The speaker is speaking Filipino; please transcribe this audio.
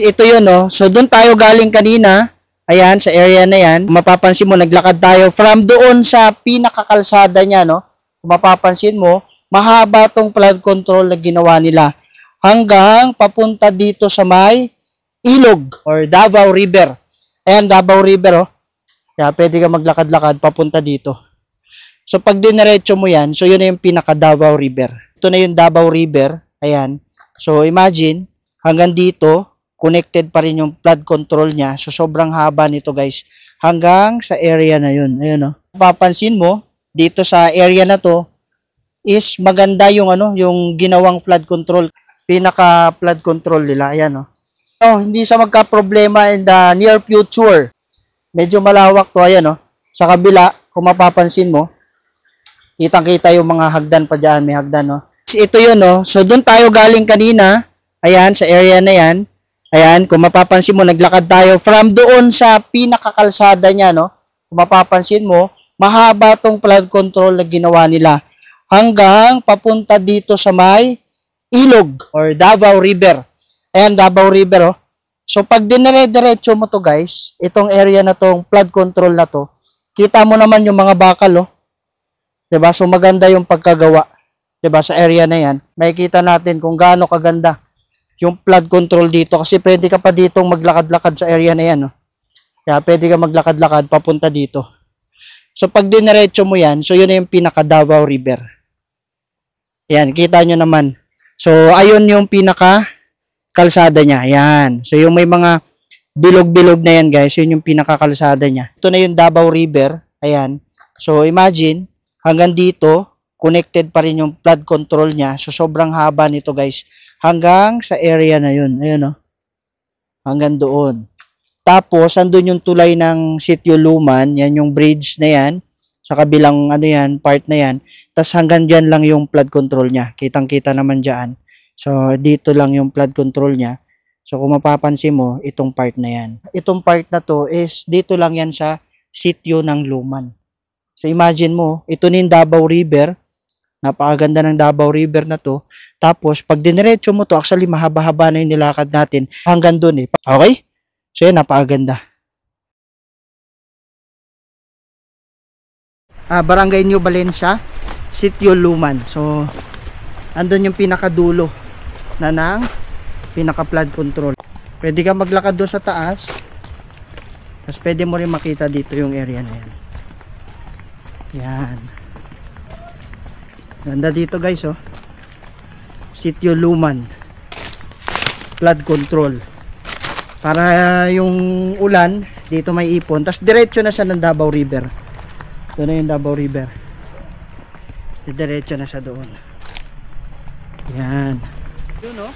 Ito yun, no? So, doon tayo galing kanina. Ayan, sa area na yan. Kung mapapansin mo, naglakad tayo from doon sa pinakakalsada niya, no? Kung mapapansin mo, mahaba tong flood control na ginawa nila. Hanggang papunta dito sa may ilog or Davao River. Ayan, Davao River, oh. Kaya pwede ka maglakad-lakad papunta dito. So, pag diniretso mo yan, so yun na yung pinaka Davao River. Ito na yung Davao River. Ayan. So, imagine, hanggang dito, connected pa rin yung flood control niya. So, sobrang haba nito, guys. Hanggang sa area na yun. Ayun, oh. Papansin mo, dito sa area na to, is maganda yung, yung ginawang flood control. Pinaka flood control nila. Ayan, oh. So, hindi sa magka-problema in the near future. Medyo malawak to. Ayan, oh. Sa kabila, kung mapapansin mo, kitang-kita yung mga hagdan pa dyan. May hagdan, oh. Ito yun, oh. So, doon tayo galing kanina. Ayan, sa area na yan. Ayan, kung mapapansin mo, naglakad tayo from doon sa pinakakalsada niya, no? Kung mapapansin mo, mahaba tong flood control na ginawa nila. Hanggang papunta dito sa may ilog or Davao River. Ayan, Davao River, oh. So, pag dinire-diretso mo to, guys, itong area na tong flood control na to, kita mo naman yung mga bakal, oh. Diba? So, maganda yung pagkagawa. Diba? Sa area na yan, makikita natin kung gaano kaganda yung flood control dito kasi pwede ka pa ditong maglakad-lakad sa area na yan, no? Kaya pwede ka maglakad-lakad papunta dito. So, pag diniretso mo yan, so yun na yung pinaka Davao River. Yan, kita nyo naman. So, ayun yung pinaka kalsada niya. Yan. So, yung may mga bilog-bilog na yan, guys, yun yung pinaka kalsada niya. Ito na yung Davao River. Ayan. So, imagine, hanggang dito, connected pa rin yung flood control niya. So, sobrang haba nito, guys. Hanggang sa area na yun. Ayun, oh. Hanggang doon. Tapos, andun yung tulay ng Sitio Luman. Yan yung bridge na yan. Sa kabilang, part na yan. Tapos, hanggang dyan lang yung flood control niya. Kitang-kita naman dyan. So, dito lang yung flood control niya. So, kung mapapansin mo, itong part na yan. Itong part na to is, dito lang yan sa Sitio ng Luman. So, imagine mo, ito na yung Davao River. Napakaganda ng Davao River na to. Tapos, pag diniretso mo to, actually, mahaba-haba na yung nilakad natin hanggang dun, eh. Okay? So, yan, napakaganda. Barangay New Valencia, Sitio Luman. So, andun yung pinakadulo na ng pinaka-flood control. Pwede ka maglakad doon sa taas. Tapos, pwede mo rin makita dito yung area na yan. Yan. Ganda dito, guys, oh. Sitio Luman. Flood control. Para yung ulan, dito may ipon. Tapos diretso na siya ng Davao River. Doon na yung Davao River. Diretso na siya doon. Yan. Yun, oh.